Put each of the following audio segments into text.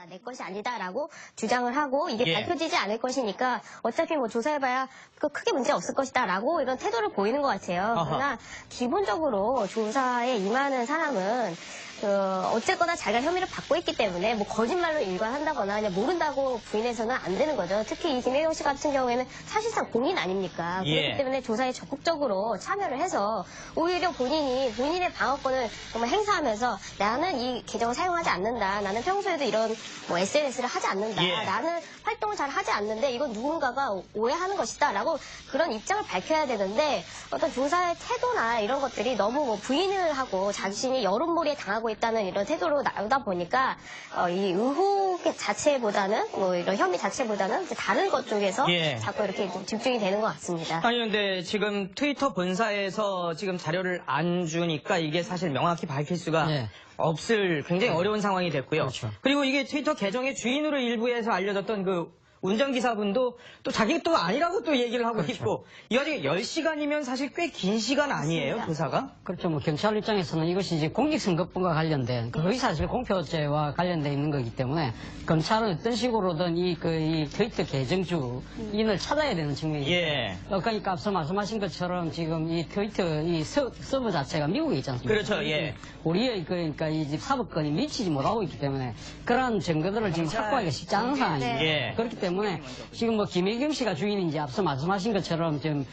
내 것이 아니다라고 주장을 하고 이게 밝혀지지 않을 것이니까 어차피 뭐 조사해봐야 크게 문제 없을 것이다라고 이런 태도를 보이는 것 같아요. 그러나 기본적으로 조사에 임하는 사람은 어쨌거나 자기가 혐의를 받고 있기 때문에 뭐 거짓말로 일관한다거나 그냥 모른다고 부인해서는 안 되는 거죠. 특히 이 김혜경 씨 같은 경우에는 사실상 공인 아닙니까? 그렇기 때문에 조사에 적극적으로 참여를 해서 오히려 본인의 방어권을 정말 행사하면서 나는 이 계정을 사용하지 않는다. 나는 평소에도 이런 뭐 SNS를 하지 않는다. 나는 활동을 잘 하지 않는데 이건 누군가가 오해하는 것이다. 라고 그런 입장을 밝혀야 되는데 어떤 조사의 태도나 이런 것들이 너무 뭐 부인을 하고 자신이 여론몰이에 당하고 있다는 이런 태도로 나오다 보니까 이 의혹 자체보다는 뭐 이런 혐의 자체보다는 다른 것 쪽에서 자꾸 이렇게 좀 집중이 되는 것 같습니다. 아니 근데 지금 트위터 본사에서 지금 자료를 안 주니까 이게 사실 명확히 밝힐 수가 없을 굉장히 어려운 상황이 됐고요. 그렇죠. 그리고 이게 트위터 계정의 주인으로 일부에서 알려졌던 그 운전기사분도 또 자기 또 아니라고 또 얘기를 하고 있고 이 와중에 10시간이면 사실 꽤 긴 시간 아니에요, 맞습니다. 조사가? 그렇죠. 뭐 경찰 입장에서는 이것이 이제 공직선거법과 관련된 거의 사실 공표죄와 관련돼 있는 거기 때문에 검찰은 어떤 식으로든 이 트위터 계정 주인을 찾아야 되는 측면이에요. 그러니까 앞서 말씀하신 것처럼 지금 이 트위터 이 서버 자체가 미국에 있지 않습니까? 그렇죠, 우리의 그러니까 이 집 사법권이 미치지 못하고 있기 때문에 그러한 증거들을 지금 확보하기가 쉽지 않은 상황입니다. 그렇기 때문에 지금 뭐 김혜경 씨가 주인인지 앞서 말씀하신 것처럼 지금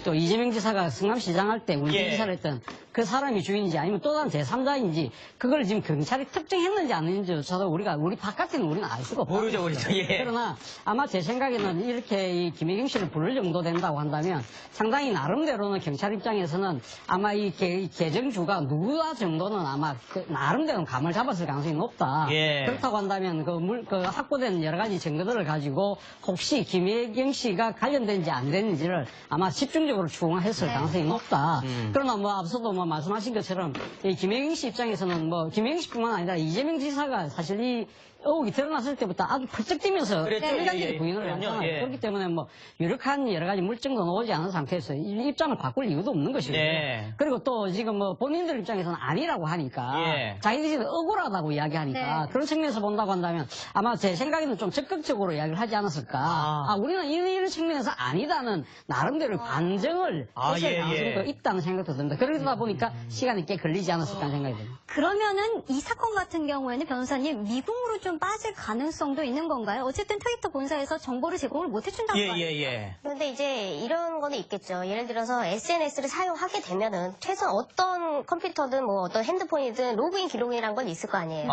또 이재명 지사가 성남시장 할 때 운전기사를 했던 그 사람이 주인인지 아니면 또 다른 제3자인지 그걸 지금 경찰이 특정했는지 안 했는지조차도 우리 바깥에는 우리는 알 수가 없다. 모르죠. 그러나 아마 제 생각에는 이렇게 이 김혜경 씨를 부를 정도 된다고 한다면 상당히 나름대로는 경찰 입장에서는 아마 이 계정주가 누구와 정도는 아마 나름대로는 감을 잡았을 가능성이 높다. 그렇다고 한다면 그 확보된 여러 가지 증거들을 가지고 혹시 김혜경 씨가 관련된지 안 됐는지를 아마 집중적으로 추궁했을 가능성이 높다. 그러나 뭐 앞서도 뭐 말씀하신 것처럼 이 김혜경 씨 입장에서는 뭐 김혜경 씨뿐만 아니라 이재명 지사가 사실 이 의혹이 드러났을 때부터 아주 펄쩍 뛰면서 일관되게 부인을 했잖아요. 그렇기 때문에 뭐 유력한 여러 가지 물증도 나오지 않은 상태에서 입장을 바꿀 이유도 없는 것이고요. 그리고 또 지금 뭐 본인들 입장에서는 아니라고 하니까 자기들이 억울하다고 이야기하니까 그런 측면에서 본다고 한다면 아마 제 생각에는 좀 적극적으로 이야기를 하지 않았을까. 우리는 이런 측면에서 아니다는 나름대로 반증을 했을 가능성도 있다는 생각도 듭니다. 그러다 보니까 시간이 꽤 걸리지 않았을까 하는 생각이 듭니다. 그러면은 이 사건 같은 경우에는 변호사님 미궁으로 좀 빠질 가능성도 있는 건가요? 어쨌든 트위터 본사에서 정보를 제공을 못 해준다고 하니까. 그런데 이제 이런 거는 있겠죠. 예를 들어서 SNS를 사용하게 되면은 최소한 어떤 컴퓨터든 뭐 어떤 핸드폰이든 로그인 기록이란 건 있을 거 아니에요.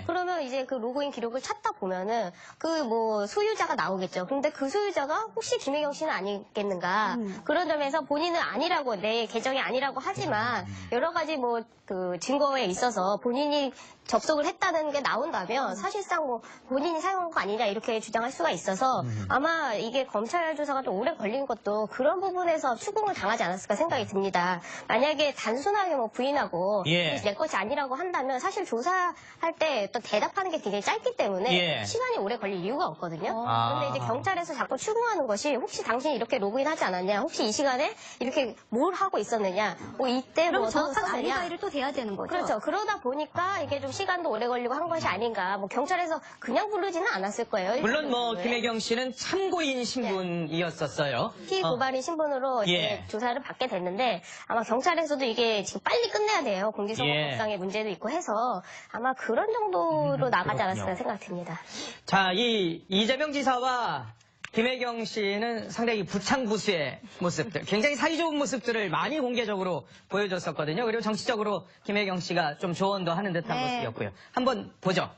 그러면 이제 그 로그인 기록을 찾다 보면은 그 뭐 소유자가 나오겠죠. 근데 그 소유자가 혹시 김혜경 씨는 아니겠는가. 그런 점에서 본인은 아니라고 내 계정이 아니라고 하지만 여러 가지 뭐 그 증거에 있어서 본인이 접속을 했다는 게 나온다면 사실상 뭐 본인이 사용한 거 아니냐 이렇게 주장할 수가 있어서 아마 이게 검찰 조사가 좀 오래 걸린 것도 그런 부분에서 추궁을 당하지 않았을까 생각이 듭니다. 만약에 단순하게 뭐 부인하고 내 것이 아니라고 한다면 사실 조사할 때 또 대답하는 게 굉장히 짧기 때문에 시간이 오래 걸릴 이유가 없거든요. 그런데 이제 경찰에서 자꾸 추궁하는 것이 혹시 당신이 이렇게 로그인하지 않았냐, 혹시 이 시간에 이렇게 뭘 하고 있었느냐, 뭐 이때 뭐 정확한 썼느냐. 알리바이를 또 돼야 되는 거죠. 그렇죠. 그러다 보니까 이게 좀 시간도 오래 걸리고 한 것이 아닌가. 뭐 경찰에서 그냥 부르지는 않았을 거예요. 물론 뭐 김혜경 씨는 참고인 신분이었었어요. 피고발인 신분으로 이제 조사를 받게 됐는데 아마 경찰에서도 이게 지금 빨리 끝내야 돼요. 공직선거법상의 문제도 있고 해서 아마 그런 정도로 나가지 않았을까 생각됩니다. 자, 이 이재명 지사와 김혜경 씨는 상당히 부창부수의 모습들, 굉장히 사이좋은 모습들을 많이 공개적으로 보여줬었거든요. 그리고 정치적으로 김혜경 씨가 좀 조언도 하는 듯한 모습이었고요. 한번 보죠.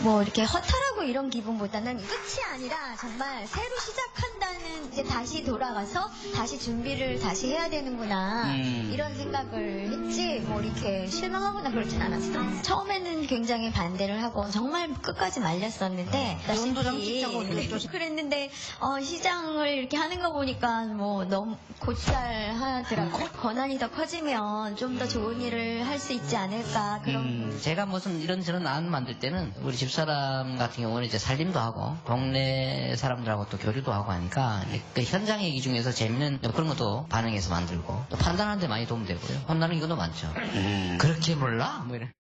뭐 이렇게 허탈하고 이런 기분보다는 끝이 아니라 정말 새로 시작한다는 이제 다시 돌아가서 다시 준비를 다시 해야 되는구나 이런 생각을 했지 뭐 이렇게 실망하거나 그러진 않았어요. 처음에는 굉장히 반대를 하고 정말 끝까지 말렸었는데 다시 그랬는데 시장을 이렇게 하는 거 보니까 뭐 너무 곧잘 하더라고요. 권한이 더 커지면 좀 더 좋은 일을 할 수 있지 않을까 그런 제가 무슨 이런저런 안 만들 때는 우리 집사람 같은 경우는 이제 살림도 하고 동네 사람들하고 또 교류도 하고 하니까 그 현장 얘기 중에서 재밌는 그런 것도 반영해서 만들고 또 판단하는 데 많이 도움되고요. 혼나는 경우도 많죠. 그렇게 몰라? 뭐 이런.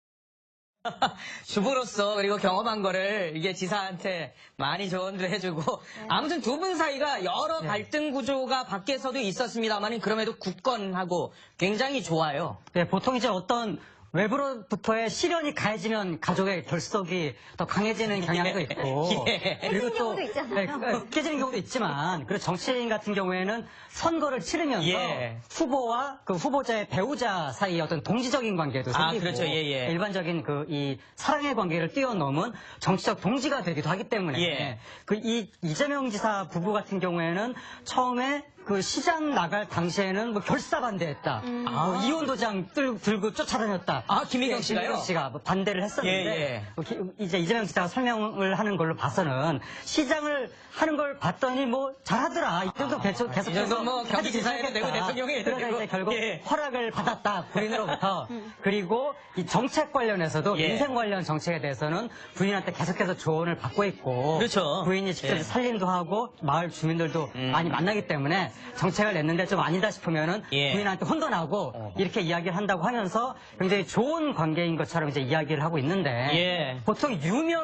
주부로서 그리고 경험한 거를 이게 지사한테 많이 조언도 해주고 아무튼 두 분 사이가 여러 갈등 구조가 밖에서도 있었습니다만 그럼에도 굳건하고 굉장히 좋아요. 네, 보통 이제 어떤 외부로부터의 시련이 가해지면 가족의 결속이 더 강해지는 경향도 있고 그리고 또 경우도 있잖아요. 깨지는 경우도 있지만 그리고 정치인 같은 경우에는 선거를 치르면서 예. 후보와 그 후보자의 배우자 사이의 어떤 동지적인 관계도 아, 생기고 그렇죠. 예, 예. 일반적인 그 이 사랑의 관계를 뛰어넘은 정치적 동지가 되기도 하기 때문에 예. 그 이 이재명 지사 부부 같은 경우에는 처음에 그 시장 나갈 당시에는 뭐 결사반대했다. 이혼 도장 들고 쫓아다녔다. 아, 김희경 씨가요? 김희경 씨가 뭐 반대를 했었는데 예, 예. 뭐 이제 이재명 지사가 설명을 하는 걸로 봐서는 시장을 하는 걸 봤더니 뭐 잘하더라. 이 정도 계속 이 정도 뭐 경기지사에도 되고 대통령이 해도 그러다 되고. 이제 결국 예. 허락을 받았다 부인으로부터. 그리고 이 정책 관련해서도 예. 민생 관련 정책에 대해서는 부인한테 계속해서 조언을 받고 있고 그렇죠. 부인이 직접 예. 살림도 하고 마을 주민들도 많이 만나기 때문에 정책을 냈는데 좀 아니다 싶으면은 예. 부인한테 혼돈하고 이렇게 이야기를 한다고 하면서 굉장히 좋은 관계인 것처럼 이제 이야기를 하고 있는데 예. 보통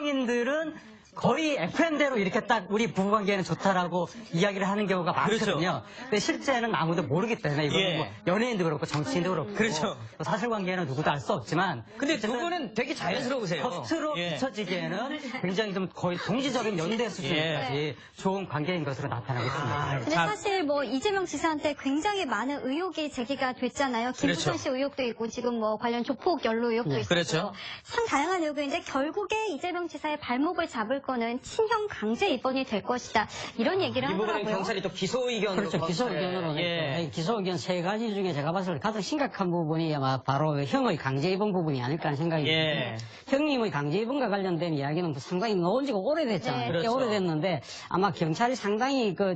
유명인들은 거의 FM대로 이렇게 딱 우리 부부관계는 좋다라고 이야기를 하는 경우가 많거든요. 그렇죠. 근데 실제는 아무도 모르기 때문에 이거는 예. 뭐 연예인도 그렇고 정치인도 그렇고 그렇죠. 뭐 사실관계는 누구도 알 수 없지만 근데 두 분은 되게 자연스러우세요. 겉으로 예. 비춰지기에는 굉장히 좀 거의 동지적인 연대 수준까지 좋은 관계인 것으로 나타나고 있습니다. 근데 자, 사실 뭐 이재명 지사한테 굉장히 많은 의혹이 제기가 됐잖아요. 김부선 그렇죠. 씨 의혹도 있고 지금 뭐 관련 조폭 연루 의혹도 있고 그렇죠. 참 다양한 의혹이 있는데 결국에 이재명 지사의 발목을 잡을 거는 친형 강제 입건이 될 것이다. 이런 얘기를 이 부분은 하더라고요. 경찰이 또 기소 의견으로 그렇죠. 기소 의견으로 예. 기소 의견 세 가지 중에 제가 봤을 때 가장 심각한 부분이 아마 바로 그 형의 강제 입원 부분이 아닐까 하는 생각이 예. 듭니다. 형님의 강제 입원과 관련된 이야기는 상당히 나온 지가 오래됐잖아요. 네. 꽤 그렇죠. 오래됐는데 아마 경찰이 상당히 그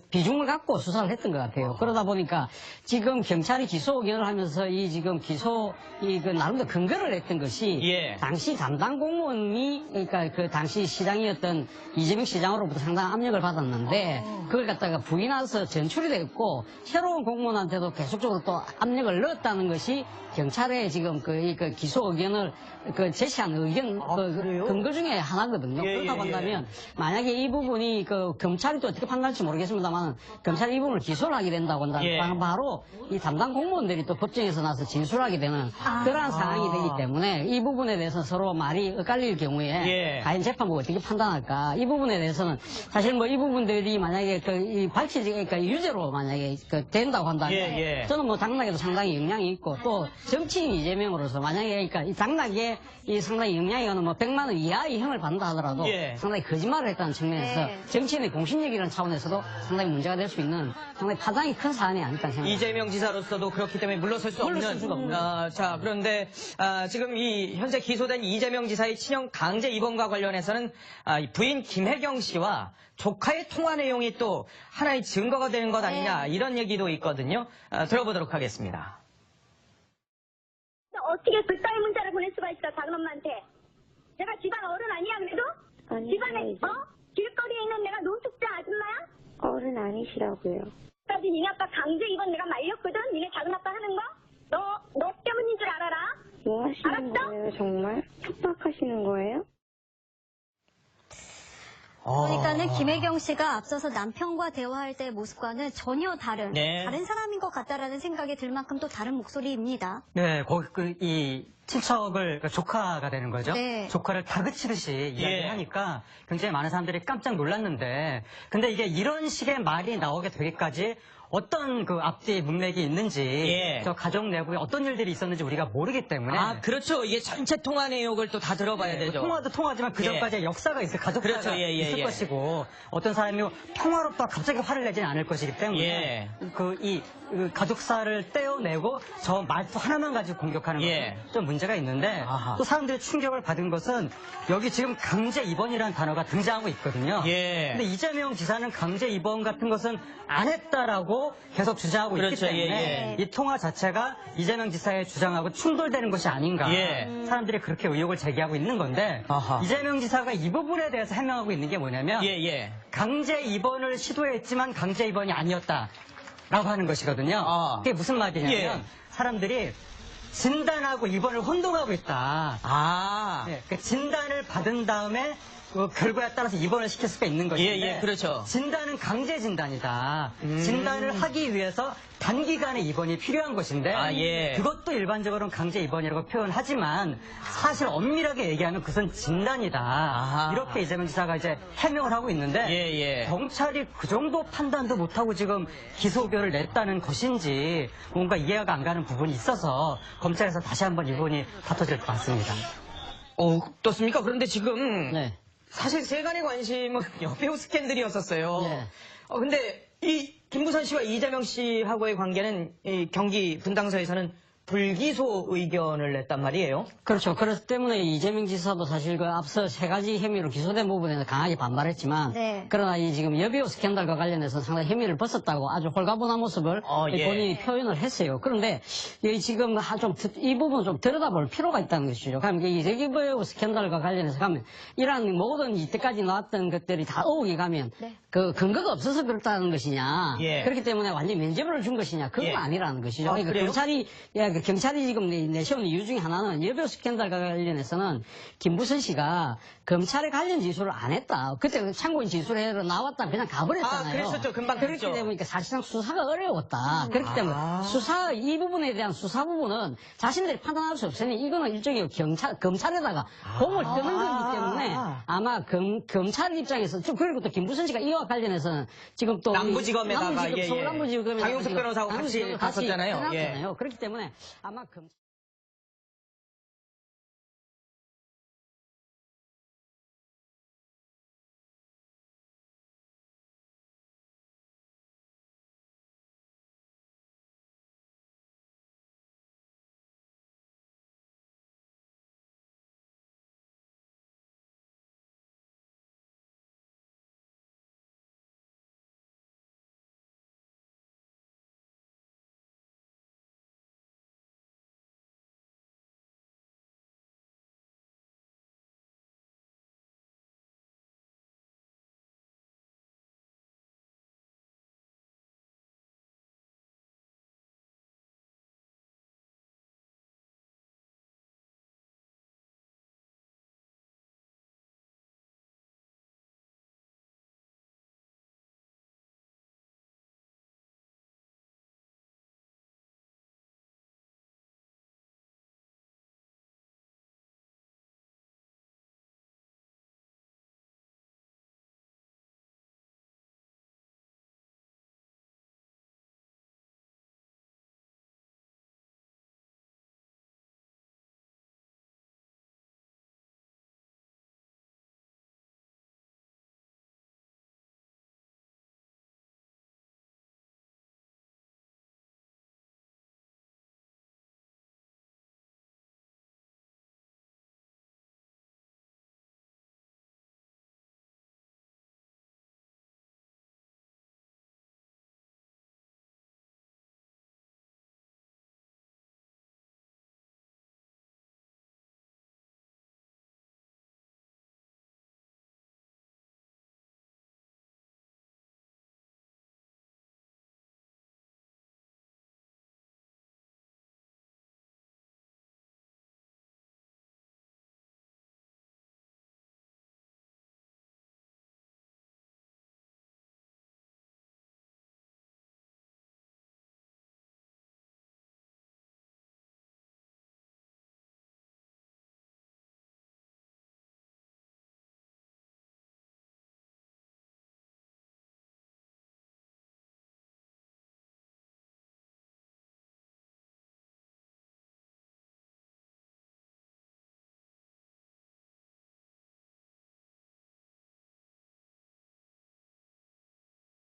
비중을 갖고 수사를 했던 것 같아요. 그러다 보니까 지금 경찰이 기소 의견을 하면서 이 지금 그 나름대로 근거를 냈던 것이 예. 당시 담당 공무원이 그러니까 그 당시 시장이었던 이재명 시장으로부터 상당한 압력을 받았는데 그걸 갖다가 부인해서 전출이 됐고 새로운 공무원한테도 계속적으로 또 압력을 넣었다는 것이 경찰의 지금 그 기소 의견을 제시한 의견 근거 중에 하나거든요. 예, 그렇다고 예, 예. 한다면 만약에 이 부분이 검찰이 또 어떻게 판단할지 모르겠습니다만 검찰이 이 부분을 기소를 하게 된다고 한다면 예. 바로 이 담당 공무원들이 또 법정에서 나서 진술하게 되는 그러한 상황이 되기 때문에 이 부분에 대해서 서로 말이 엇갈릴 경우에 예. 과연 재판부가 어떻게 판단할까 이 부분에 대해서는 사실 뭐 이 부분들이 만약에 그러니까 유죄로 만약에 된다고 한다면 예, 예. 저는 뭐 당락에도 상당히 영향이 있고 또 정치인 이재명으로서 만약에 그러니까 이 당락에 이 상당히 영향이 가는 뭐 100만 원 이하의 형을 받는다 하더라도 예. 상당히 거짓말을 했다는 측면에서 네. 정치인의 공신력이라는 차원에서도 상당히 문제가 될 수 있는 상당히 파장이 큰 사안이 아닐까 생각합니다. 이재명 지사로서도 그렇기 때문에 물러설 수 없는. 물러설 수가 없는. 자, 그런데 지금 이 현재 기소된 이재명 지사의 친형 강제 입원과 관련해서는 이 부인 김혜경 씨와 조카의 통화 내용이 또 하나의 증거가 되는 것 아니냐 이런 얘기도 있거든요. 들어보도록 하겠습니다. 어떻게 그따위 문자를 보낼 수가 있어, 작은 엄마한테. 내가 집안 어른 아니야, 그래도? 아니, 집안에, 아니죠. 길거리에 있는 내가 노숙자 아줌마야? 어른 아니시라고요. 까지 니네 아빠 강제 입원 내가 말렸거든? 니네 작은 아빠 하는 거? 너 때문인 줄 알아라? 뭐 하시는 알았어? 거예요, 정말? 협박하시는 거예요? 그러니까는 김혜경 씨가 앞서서 남편과 대화할 때의 모습과는 전혀 다른 네. 다른 사람인 것 같다라는 생각이 들 만큼 또 다른 목소리입니다. 네, 거기 이 친척을 조카가 되는 거죠. 네. 조카를 다그치듯이 이야기를 예. 하니까 굉장히 많은 사람들이 깜짝 놀랐는데, 근데 이게 이런 식의 말이 나오게 되기까지 어떤 그 앞뒤 문맥이 있는지, 예. 저 가족 내부에 어떤 일들이 있었는지 우리가 모르기 때문에. 그렇죠. 이게 전체 통화 내용을 또 다 들어봐야 되죠. 통화도 통화지만 그 전까지 예. 역사가 있을 가족사가 그렇죠. 예, 예, 있을 예. 것이고 어떤 사람이 평화롭다 갑자기 화를 내지는 않을 것이기 때문에 예. 그 가족사를 떼어내고 저 말투 하나만 가지고 공격하는 예. 것은 좀 문제가 있는데 아하. 또 사람들이 충격을 받은 것은 여기 지금 강제 입원이라는 단어가 등장하고 있거든요. 예. 근데 이재명 지사는 강제 입원 같은 것은 안 했다라고 계속 주장하고 그렇죠. 있기 때문에 예, 이 통화 자체가 이재명 지사의 주장하고 충돌되는 것이 아닌가. 예. 사람들이 그렇게 의혹을 제기하고 있는 건데 아하. 이재명 지사가 이 부분에 대해서 해명하고 있는 게 뭐냐면 예. 강제 입원을 시도했지만 강제 입원이 아니었다라고 하는 것이거든요. 아. 그게 무슨 말이냐면 예. 사람들이 진단하고 입원을 혼동하고 있다. 아. 네, 그 진단을 받은 다음에 그 결과에 따라서 입원을 시킬 수가 있는 것인데 예, 그렇죠. 진단은 강제 진단이다. 진단을 하기 위해서 단기간에 입원이 필요한 것인데 아, 예. 그것도 일반적으로는 강제 입원이라고 표현하지만 사실 엄밀하게 얘기하면 그것은 진단이다. 아하. 이렇게 이재명 지사가 이제 해명을 하고 있는데 예. 경찰이 그 정도 판단도 못하고 지금 기소결을 냈다는 것인지 뭔가 이해가 안 가는 부분이 있어서 검찰에서 다시 한번 이번이 다퉈질 것 같습니다. 어떻습니까? 그런데 지금 네. 사실 세간의 관심은 여배우 스캔들이었었어요. 예. 근데 이 김부선 씨와 이재명 씨하고의 관계는 이 경기 분당서에서는 불기소 의견을 냈단 말이에요. 그렇죠. 그렇기 때문에 이재명 지사도 사실 그 앞서 세 가지 혐의로 기소된 부분에서 강하게 반발했지만 네. 그러나 이 지금 여배우 스캔들과 관련해서 상당히 혐의를 벗었다고 아주 홀가분한 모습을 예. 본인이 표현을 했어요. 그런데 이 지금 이 부분 좀 들여다볼 필요가 있다는 것이죠. 그럼 이 여배우 스캔들과 관련해서 가면 이러한 모든 이때까지 나왔던 것들이 다 어울이 가면 네. 그 근거가 없어서 그렇다는 것이냐. 예. 그렇기 때문에 완전 면죄부를 준 것이냐. 그건 예. 아니라는 것이죠. 아, 그러니까 그래요? 경찰이 지금 내세운 이유 중에 하나는 여배우 스캔들과 관련해서는 김부선 씨가 검찰에 관련 지수를 안 했다. 그때 참고인 지수를 해서 나왔다 그냥 가버렸잖아요. 아, 그랬었죠. 금방 그렇기 그랬죠. 때문에 사실상 수사가 어려웠다. 그렇기 때문에 이 부분에 대한 수사 부분은 자신들이 판단할 수 없으니 이거는 일종의 검찰에다가 공을 뜨는 거기 때문에 아마 검찰 입장에서 그리고 또 김부선 씨가 이와 관련해서는 지금 또 남부지검에다가 서울 남부지검에 장용석 변호사하고 같이 갔었잖아요. 해놨잖아요. 그렇기 때문에 아마